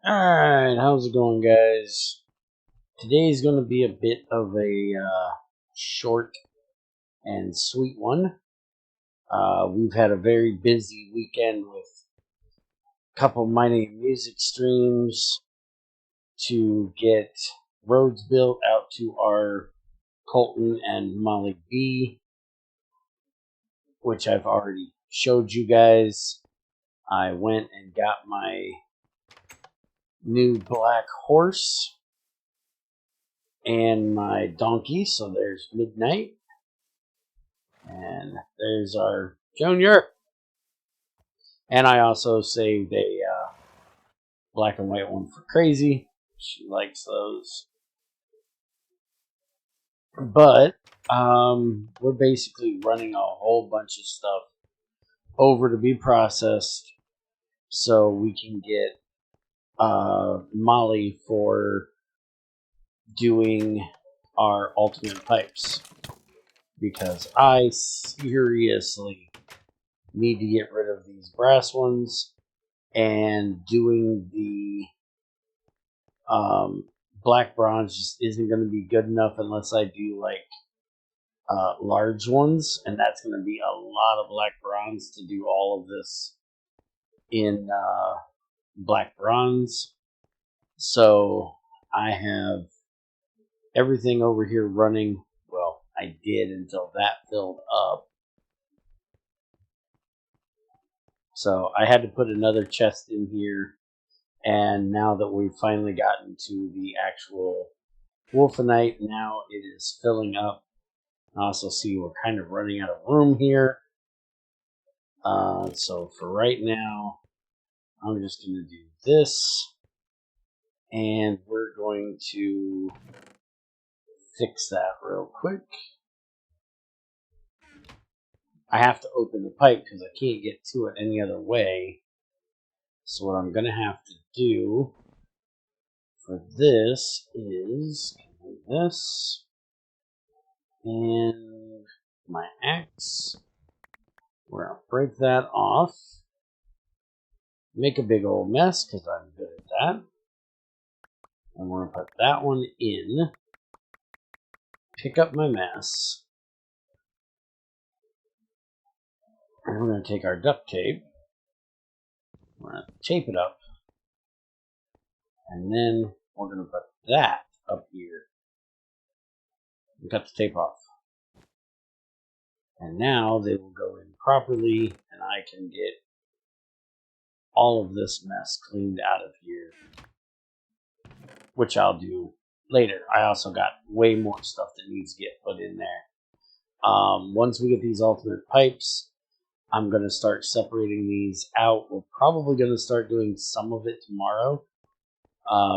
Alright, how's it going, guys? Today's going to be a bit of a short and sweet one. We've had a very busy weekend with a couple mining music streams to get roads built out to our Colton and Molly B, which I've already showed you guys. I went and got my new black horse and my donkey, so there's Midnight. And there's our Junior. And I also saved a black and white one for Crazy. She likes those. But we're basically running a whole bunch of stuff over to be processed so we can get Molly for doing our ultimate pipes. Because I seriously need to get rid of these brass ones, and doing the black bronze just isn't going to be good enough unless I do like large ones, and that's going to be a lot of black bronze to do all of this in black bronze. So I have everything over here running. Well, I did until that filled up. So I had to put another chest in here, and now that we've finally gotten to the actual Wolfenite, now it is filling up. I also see we're kind of running out of room here. So for right now, I'm just going to do this, and we're going to fix that real quick. I have to open the pipe because I can't get to it any other way. So what I'm going to have to do for this is this and my axe. We're going to break that off. Make a big old mess because I'm good at that. And we're going to put that one in. Pick up my mess. And we're going to take our duct tape. We're going to tape it up. And then we're going to put that up here. And cut the tape off. And now they will go in properly, and I can get all of this mess cleaned out of here, which I'll do later. I also got way more stuff that needs to get put in there. Once we get these ultimate pipes, I'm going to start separating these out. We're probably going to start doing some of it tomorrow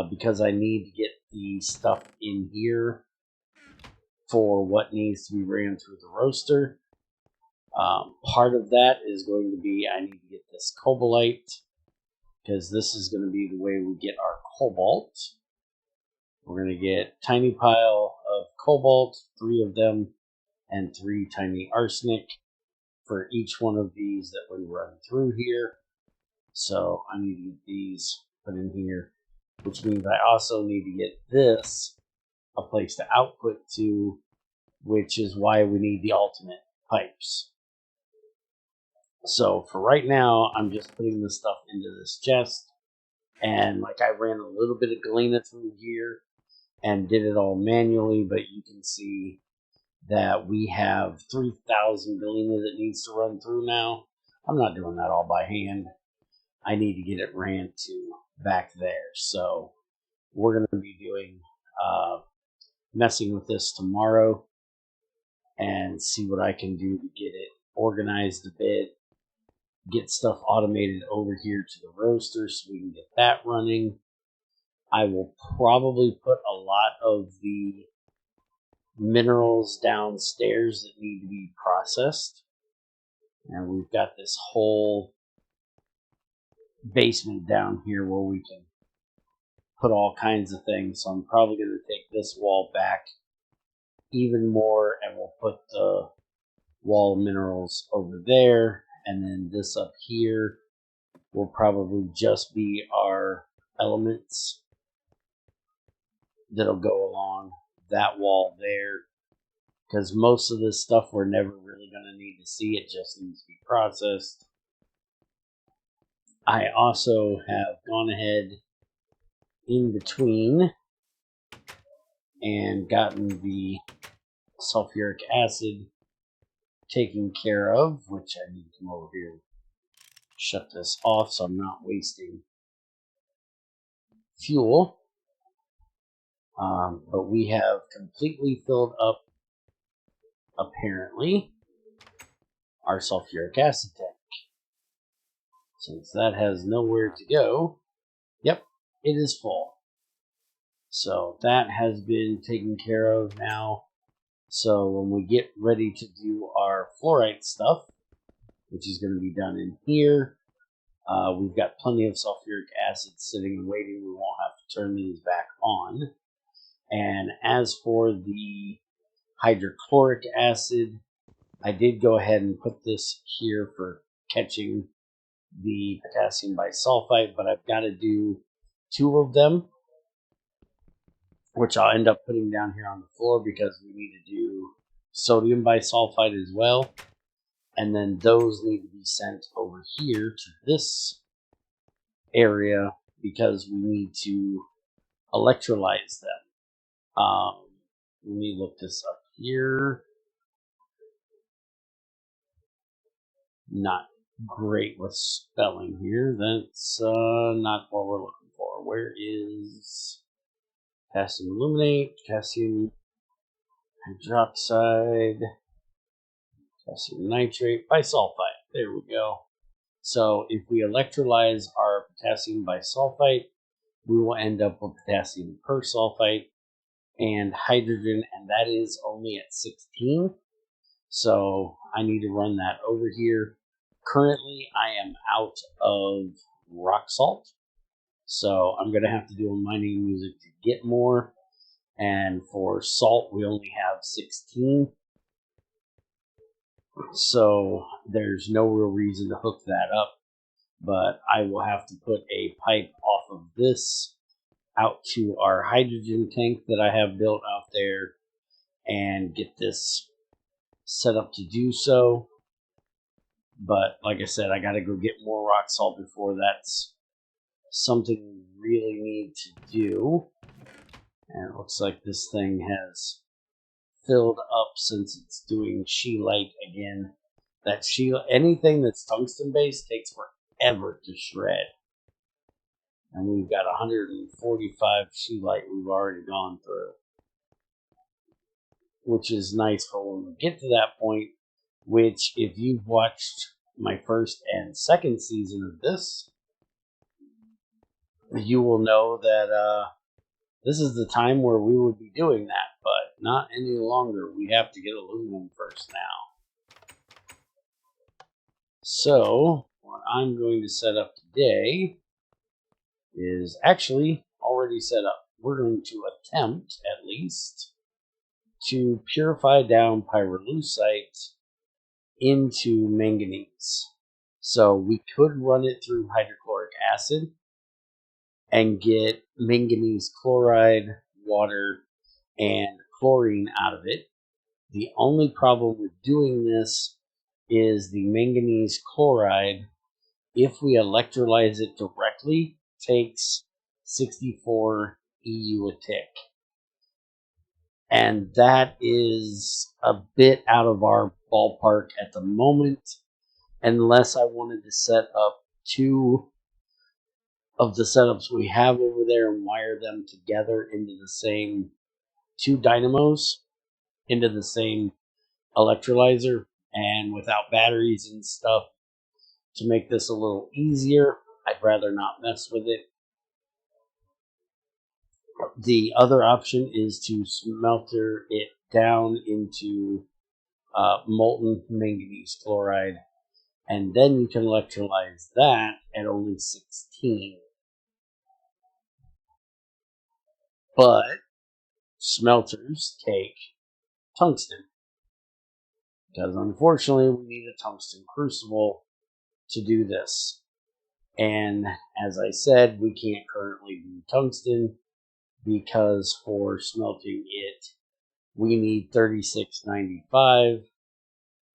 because I need to get the stuff in here for what needs to be ran through the roaster. Part of that is going to be I need to get this cobalite, because this is going to be the way we get our cobalt. We're going to get tiny pile of cobalt, 3 of them, and 3 tiny arsenic for each one of these that we run through here. So I need to get these put in here, which means I also need to get this a place to output to, which is why we need the ultimate pipes. So for right now, I'm just putting this stuff into this chest, and like I ran a little bit of galena through here and did it all manually, but you can see that we have 3,000 galena that needs to run through now. I'm not doing that all by hand. I need to get it ran to back there. So we're going to be doing messing with this tomorrow and see what I can do to get it organized a bit. Get stuff automated over here to the roaster so we can get that running. I will probably put a lot of the minerals downstairs that need to be processed. And we've got this whole basement down here where we can put all kinds of things. So I'm probably going to take this wall back even more, and we'll put the wall minerals over there. And then this up here will probably just be our elements that'll go along that wall there, because most of this stuff we're never really going to need to see. It just needs to be processed. I also have gone ahead in between and gotten the sulfuric acid taken care of, which I need to come over here and shut this off so I'm not wasting fuel. But we have completely filled up, apparently, our sulfuric acid tank. Since that has nowhere to go, yep, it is full. So that has been taken care of now. So when we get ready to do our fluorite stuff, which is going to be done in here, we've got plenty of sulfuric acid sitting and waiting. We won't have to turn these back on. And as for the hydrochloric acid, I did go ahead and put this here for catching the potassium bisulfite, but I've got to do 2 of them, which I'll end up putting down here on the floor because we need to do sodium bisulfite as well. And then those need to be sent over here to this area because we need to electrolyze them. Let me look this up here. Not great with spelling here. That's not what we're looking for. Where is potassium aluminate, potassium hydroxide, potassium nitrate, bisulfite? There we go. So if we electrolyze our potassium bisulfite, we will end up with potassium persulfite and hydrogen, and that is only at 16. So I need to run that over here. Currently, I am out of rock salt, so I'm going to have to do a mining music to get more. And for salt, we only have 16. So there's no real reason to hook that up. But I will have to put a pipe off of this out to our hydrogen tank that I have built out there and get this set up to do so. But like I said, I got to go get more rock salt before that's something we really need to do. And it looks like this thing has filled up since it's doing scheelite again. That anything that's tungsten based takes forever to shred. And we've got 145 scheelite we've already gone through, which is nice for when we get to that point. Which, if you've watched my first and second season of this, you will know that this is the time where we would be doing that, but not any longer. We have to get aluminum first now. So, what I'm going to set up today is actually already set up. We're going to attempt, at least, to purify down pyrolusite into manganese. So we could run it through hydrochloric acid and get manganese chloride, water, and chlorine out of it. The only problem with doing this is the manganese chloride, if we electrolyze it directly, takes 64 EU a tick. And that is a bit out of our ballpark at the moment, unless I wanted to set up 2 of the setups we have over there and wire them together into the same 2 dynamos, into the same electrolyzer, and without batteries and stuff, to make this a little easier. I'd rather not mess with it. The other option is to smelter it down into molten manganese chloride, and then you can electrolyze that at only 16. But smelters take tungsten, because unfortunately we need a tungsten crucible to do this. And as I said, we can't currently do tungsten because for smelting it, we need 3695,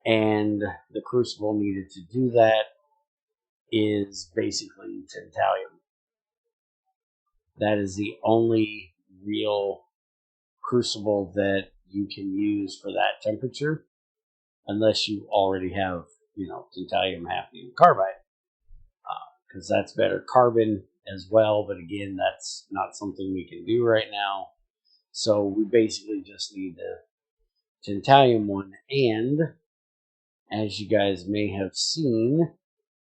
and the crucible needed to do that is basically tantalum. That is the only real crucible that you can use for that temperature, unless you already have, tantalum hafnium carbide, because that's better carbon as well. But again, that's not something we can do right now. So we basically just need the tantalum one, and as you guys may have seen,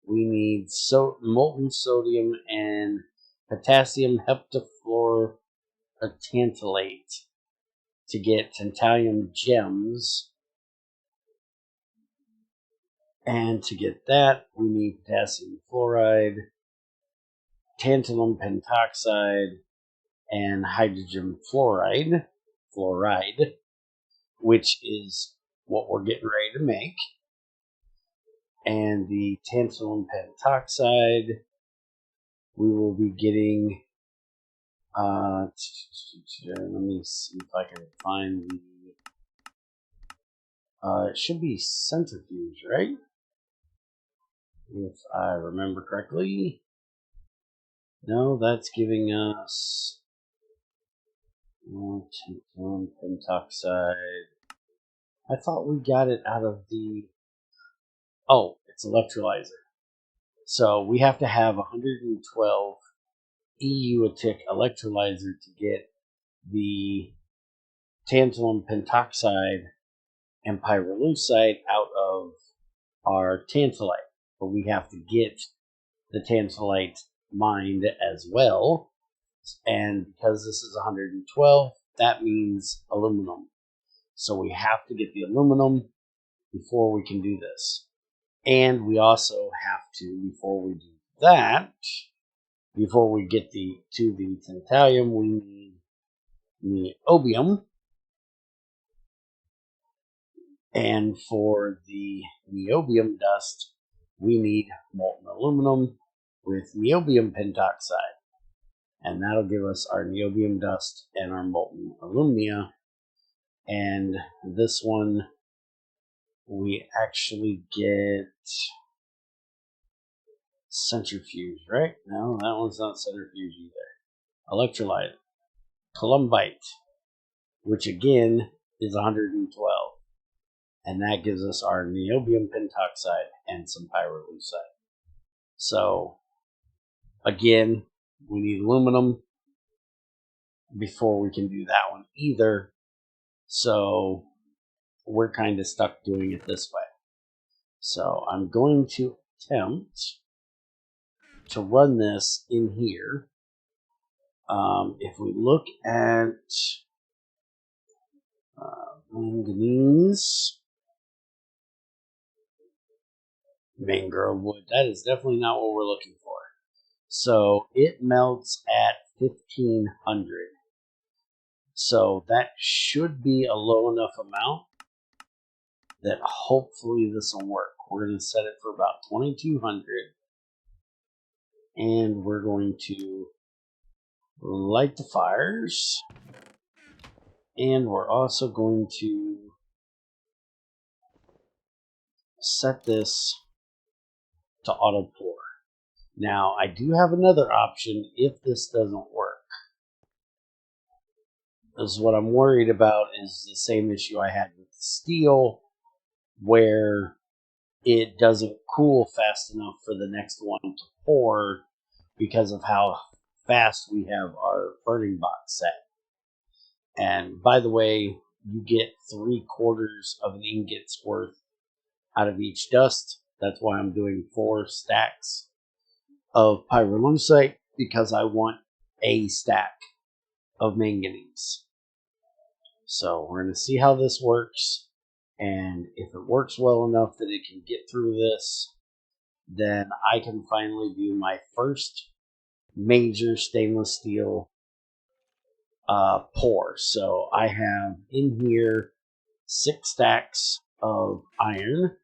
we need molten sodium and potassium heptafluorotantalate to get tantalum gems. And to get that, we need potassium fluoride, tantalum pentoxide, and hydrogen fluoride, which is what we're getting ready to make. And the tantalum pentoxide, we will be getting, let me see if I can find the, it should be centrifuge, right? If I remember correctly. No, that's giving us tantalum pentoxide. I thought we got it out of the... Oh, it's electrolyzer. So we have to have 112 EUATIC electrolyzer to get the tantalum pentoxide and pyrolusite out of our tantalite. But we have to get the tantalite mined as well. And because this is 112, that means aluminum. So we have to get the aluminum before we can do this. And we also have to, before we do that, before we get to the tantalum, we need niobium. And for the niobium dust, we need molten aluminum with niobium pentoxide. And that'll give us our niobium dust and our molten alumina. And this one, we actually get centrifuge, right? No, that one's not centrifuge either. Electrolyte, columbite, which again is 112. And that gives us our niobium pentoxide and some pyrolusite. So, again, we need aluminum before we can do that one either. So, we're kind of stuck doing it this way. So, I'm going to attempt to run this in here. If we look at manganese, mangrove wood, that is definitely not what we're looking for. So it melts at 1500. So that should be a low enough amount that hopefully this will work. We're going to set it for about 2200. And we're going to light the fires. And we're also going to set this to auto pour. Now, I do have another option if this doesn't work. Because what I'm worried about is the same issue I had with the steel, where it doesn't cool fast enough for the next one to pour because of how fast we have our burning box set. And by the way, you get 3/4 of an ingot's worth out of each dust. That's why I'm doing 4 stacks of pyrolusite, because I want a stack of manganese. So we're going to see how this works, and if it works well enough that it can get through this, then I can finally do my first major stainless steel pour. So I have in here 6 stacks of iron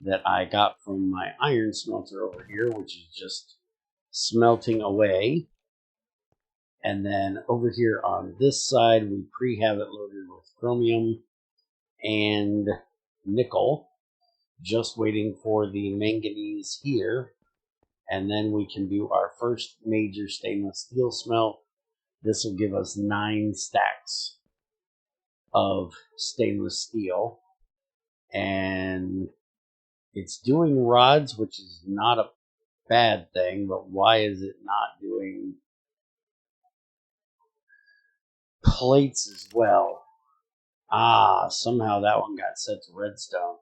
that I got from my iron smelter over here, which is just smelting away. And then over here on this side, we have it loaded with chromium and nickel, just waiting for the manganese here. And then we can do our first major stainless steel smelt. This will give us 9 stacks of stainless steel. And it's doing rods, which is not a bad thing, but why is it not doing plates as well? Somehow that one got set to redstone.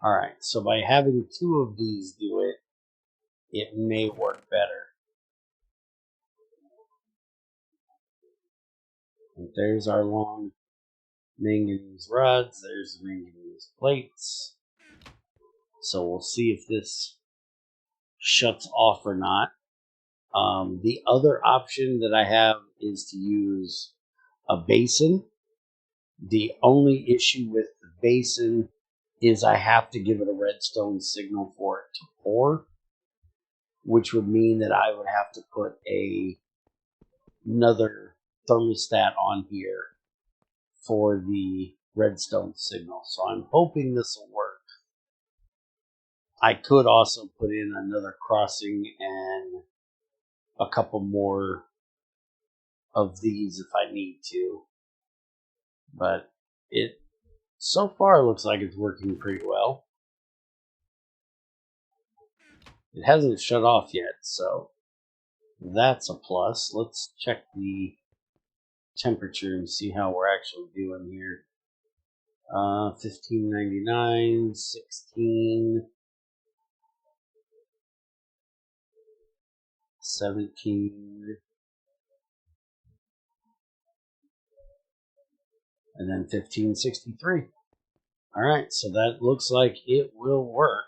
Alright, so by having 2 of these do it, it may work better. And there's our long manganese rods, there's the manganese plates. So we'll see if this shuts off or not. The other option that I have is to use a basin. The only issue with the basin is I have to give it a redstone signal for it to pour, which would mean that I would have to put another thermostat on here for the redstone signal. So I'm hoping this will work. I could also put in another crossing and a couple more of these if I need to. But it so far looks like it's working pretty well. It hasn't shut off yet, so that's a plus. Let's check the temperature and see how we're actually doing here. 1599, 16, 17, and then 1563. Alright, so that looks like it will work.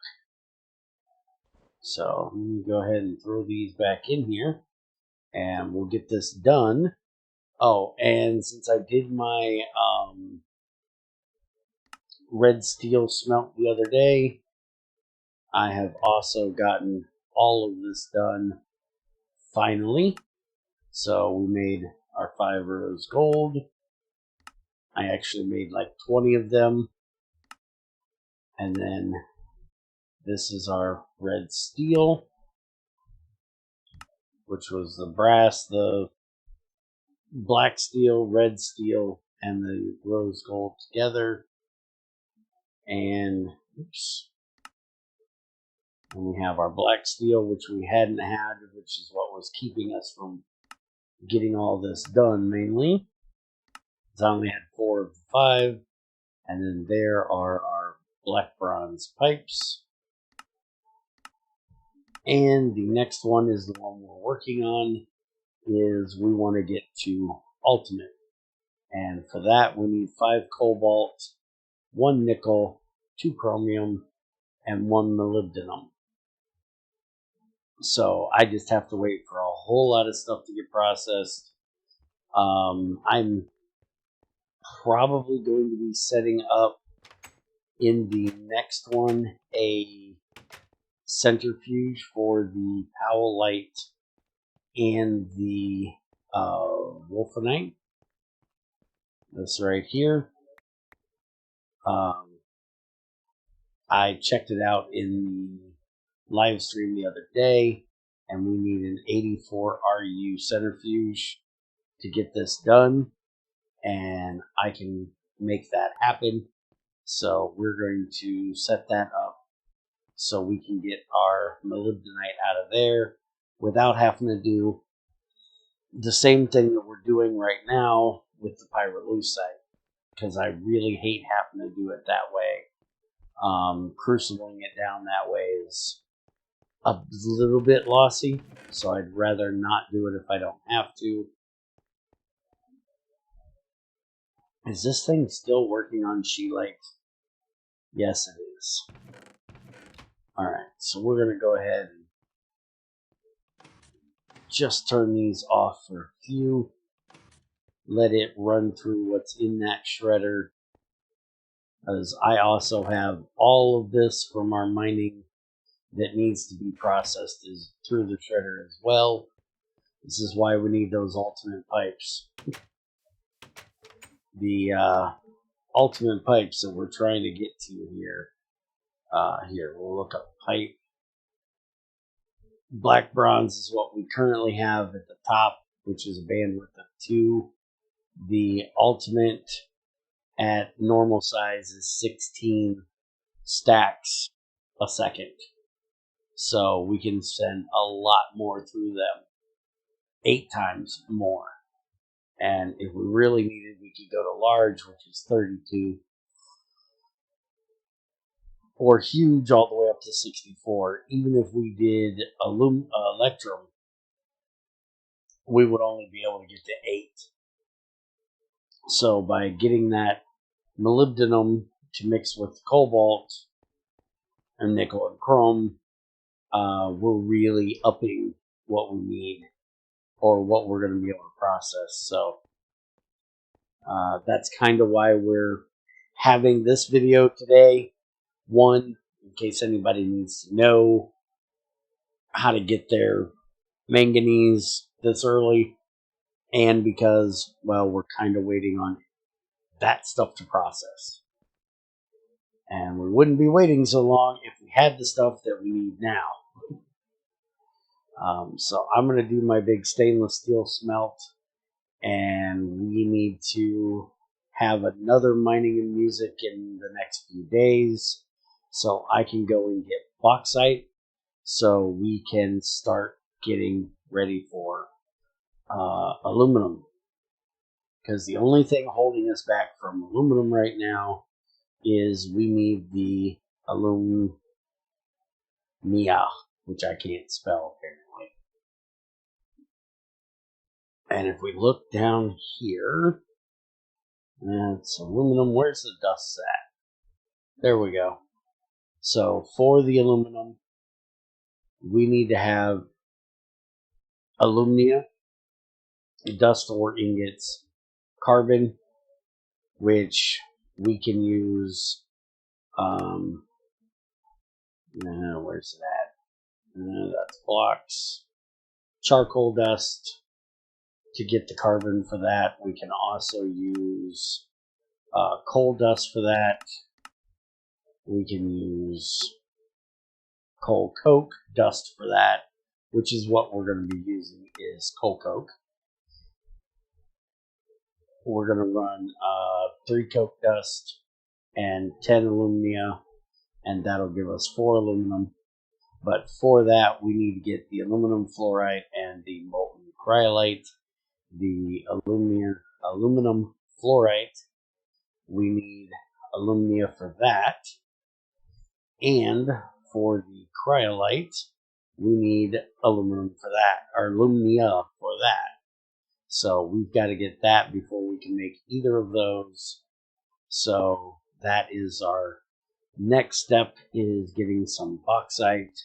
So let me go ahead and throw these back in here, and we'll get this done. Oh, and since I did my red steel smelt the other day, I have also gotten all of this done finally. So we made our 5 rows gold. I actually made like 20 of them. And then this is our red steel, which was the brass, the black steel, red steel, and the rose gold together. And oops. And we have our black steel, which we hadn't had, which is what was keeping us from getting all this done mainly. I only had 4 of the 5. And then there are our black bronze pipes. And the next one is the one we're working on, is we want to get to ultimate. And for that we need 5 cobalt, 1 nickel, 2 chromium, and 1 molybdenum. So I just have to wait for a whole lot of stuff to get processed. I'm probably going to be setting up in the next one a centrifuge for the Powell light and the wolfenite. This right here. I checked it out in the live stream the other day, and we need an 84 RU centrifuge to get this done, and I can make that happen. So we're going to set that up so we can get our molybdenite out of there without having to do the same thing that we're doing right now with the pyrolusite, because I really hate having to do it that way. Crucibling it down that way is a little bit lossy, so I'd rather not do it if I don't have to. Is this thing still working on She-Lake? Yes, it is. Alright, so we're going to go ahead and just turn these off for a few. Let it run through what's in that shredder. As I also have all of this from our mining that needs to be processed is through the shredder as well. This is why we need those ultimate pipes. The ultimate pipes that we're trying to get to here. Here, we'll look up pipe. Black bronze is what we currently have at the top, which is a bandwidth of 2. The ultimate at normal size is 16 stacks a second. So we can send a lot more through them. 8 times more. And if we really needed, we could go to large, which is 32. Or huge all the way up to 64. Even if we did electrum, we would only be able to get to 8. So by getting that molybdenum to mix with cobalt and nickel and chrome, we're really upping what we need or what we're going to be able to process. So that's kind of why we're having this video today. One, in case anybody needs to know how to get their manganese this early, and because, well, we're kind of waiting on that stuff to process. And we wouldn't be waiting so long if we had the stuff that we need now. So I'm going to do my big stainless steel smelt, and we need to have another mining and music in the next few days so I can go and get bauxite so we can start getting ready for aluminum. Because the only thing holding us back from aluminum right now is we need the alumnia, which I can't spell apparently. And if we look down here, it's aluminum. Where's the dust at? There we go. So for the aluminum, we need to have alumnia, dust or ingots, carbon, which we can use. Where's that? That's blocks. Charcoal dust to get the carbon for that. We can also use coal dust for that. We can use coal coke dust for that, which is what we're going to be using is coal coke. We're going to run 3 coke dust and 10 alumina, and that'll give us 4 aluminum. But for that, we need to get the aluminum fluorite and the molten cryolite. The aluminum fluorite, we need alumina for that. And for the cryolite, we need aluminum for that, or alumina for that. So we've got to get that before we can make either of those. So that is our next step, is getting some bauxite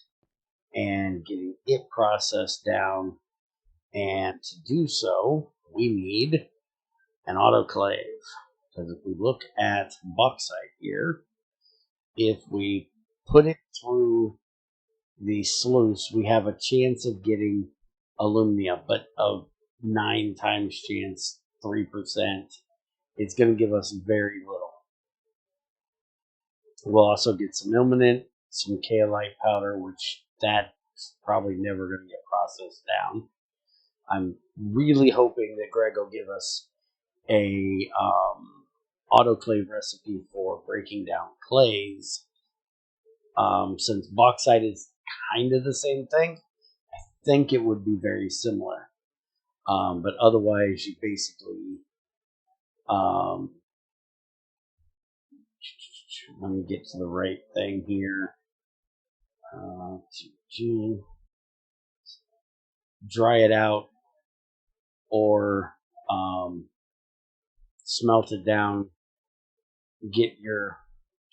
and getting it processed down. And to do so, we need an autoclave. Because if we look at bauxite here, if we put it through the sluice, we have a chance of getting alumina, but of 9 times chance, 3%. It's going to give us very little. We'll also get some ilmenite, some kaolite powder, which that's probably never going to get processed down. I'm really hoping that Greg will give us a autoclave recipe for breaking down clays. Since bauxite is kind of the same thing, I think it would be very similar. But otherwise, you basically, let me get to the right thing here. Dry it out or smelt it down. Get your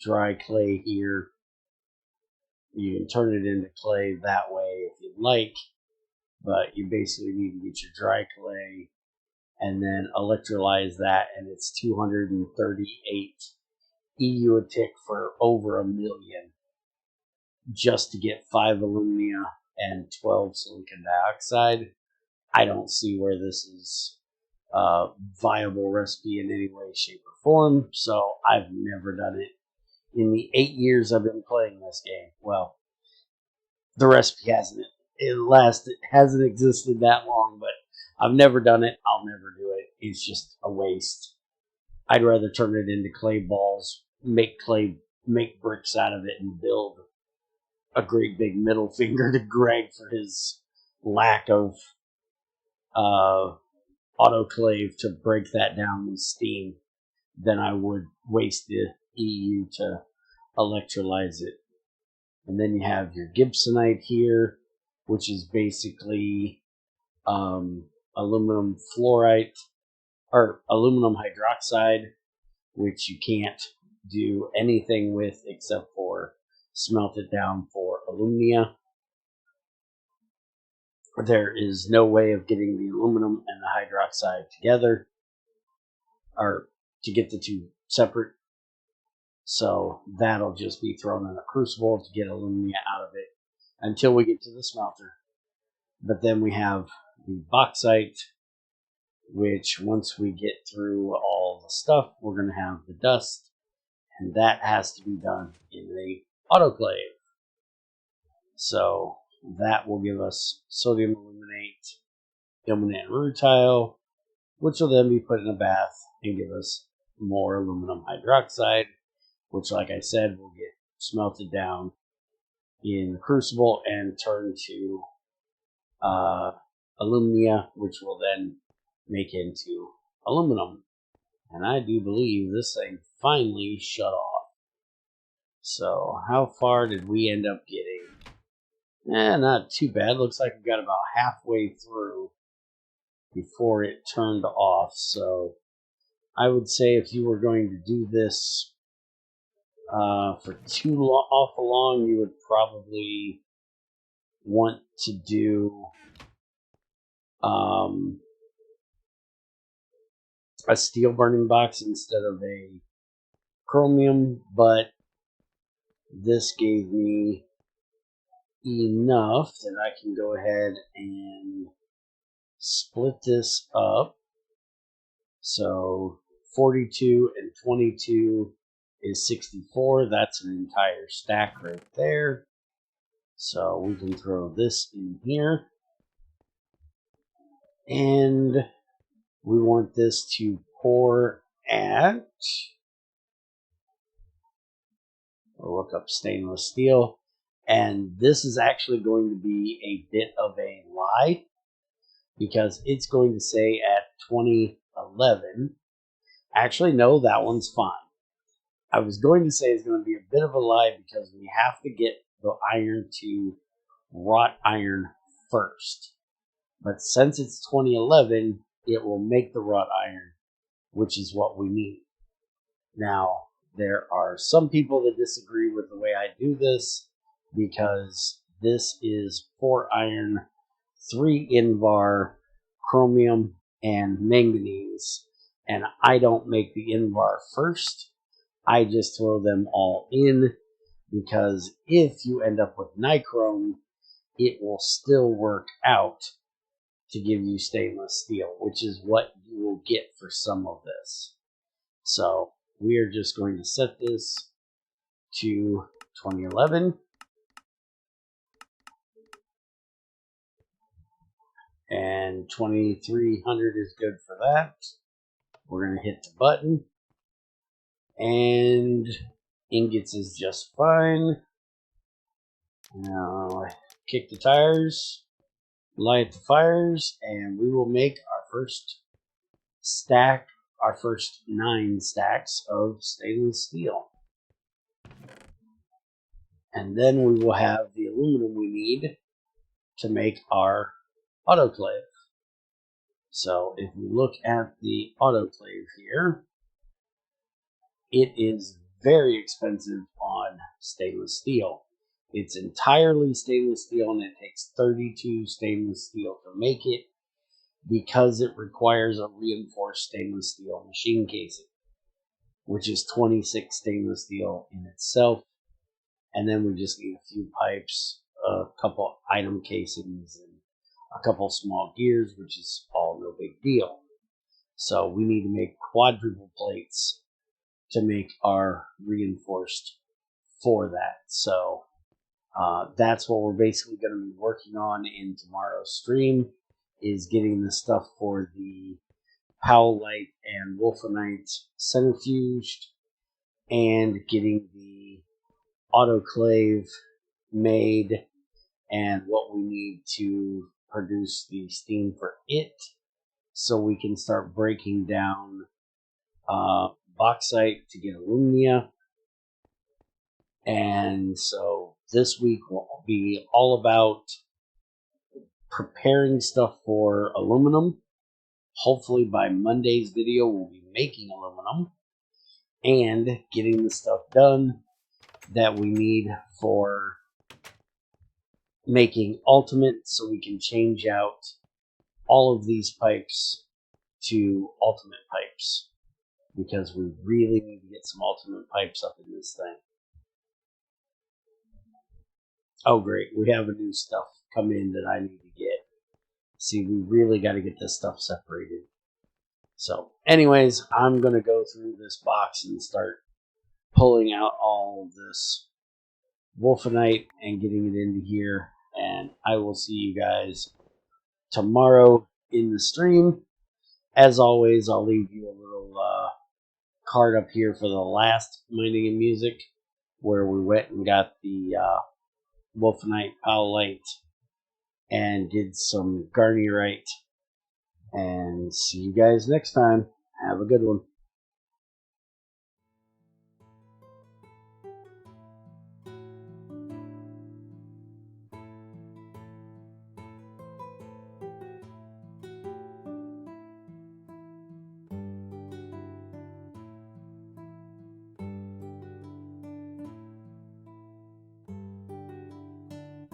dry clay here. You can turn it into clay that way if you'd like, but you basically need to get your dry clay and then electrolyze that, and it's 238 EU a tick for over 1 million. just to get 5 alumina and 12 silicon dioxide. I don't see where this is a viable recipe in any way, shape, or form, so I've never done it. In the 8 years I've been playing this game, well, the recipe hasn't existed that long, but I've never done it. I'll never do it. It's just a waste. I'd rather turn it into clay balls, make bricks out of it, and build a great big middle finger to Greg for his lack of autoclave to break that down with steam than I would waste the EU to electrolyze it. And then you have your Gibsonite here, which is basically aluminum fluorite or aluminum hydroxide, which you can't do anything with except for smelt it down for alumina. There is no way of getting the aluminum and the hydroxide together, or to get the two separate. So that'll just be thrown in a crucible to get alumina out of it until we get to the smelter. But then we have the bauxite, which once we get through all the stuff, we're going to have the dust, and that has to be done in the autoclave. So that will give us sodium aluminate, ilmenite rutile, which will then be put in a bath and give us more aluminum hydroxide, which, like I said, will get smelted down in the crucible and turn to alumina, which will then make into aluminum. And I do believe this thing finally shut off. So how far did we end up getting? Not too bad. Looks like we got about halfway through before it turned off. So I would say if you were going to do this for too awful long, you would probably want to do a steel burning box instead of a chromium, but this gave me enough that I can go ahead and split this up. So 42 and 22 is 64. That's an entire stack right there. So we can throw this in here. And we want this to pour at, we'll look up stainless steel. And this is actually going to be a bit of a lie, because it's going to say at 2011. Actually, no, that one's fine. I was going to say it's going to be a bit of a lie because we have to get the iron to wrought iron first. But since it's 2011, it will make the wrought iron, which is what we need. Now, there are some people that disagree with the way I do this, because this is 4 iron, 3 Invar, chromium, and manganese. And I don't make the Invar first. I just throw them all in, because if you end up with nichrome, it will still work out to give you stainless steel, which is what you will get for some of this. So we are just going to set this to 2011. And 2300 is good for that. We're going to hit the button. And ingots is just fine. Now kick the tires, light the fires, and we will make our first stack, our first 9 stacks of stainless steel. And then we will have the aluminum we need to make our autoclave. So if we look at the autoclave here, it is very expensive on stainless steel. It's entirely stainless steel, and it takes 32 stainless steel to make it, because it requires a reinforced stainless steel machine casing, which is 26 stainless steel in itself. and then we just need a few pipes, a couple item casings, and a couple small gears, which is all no big deal. So we need to make quadruple plates to make our reinforced for that. So that's what we're basically going to be working on in tomorrow's stream, is getting the stuff for the Powellite and Wolfenite centrifuged, and getting the autoclave made, and what we need to produce the steam for it, so we can start breaking down bauxite to get alumina. And so this week will be all about preparing stuff for aluminum. Hopefully by Monday's video we'll be making aluminum and getting the stuff done that we need for making ultimate, so we can change out all of these pipes to ultimate pipes, because we really need to get some ultimate pipes up in this thing. Oh great, we have a new stuff come in that I need to get. See, we really got to get this stuff separated. So anyways, I'm going to go through this box and start pulling out all of this Wolfenite and getting it into here. And I will see you guys tomorrow in the stream. As always, I'll leave you a little card up here for the last Mining and Music, where we went and got the Wolfenite, Powellite, and did some Garnierite. And see you guys next time. Have a good one.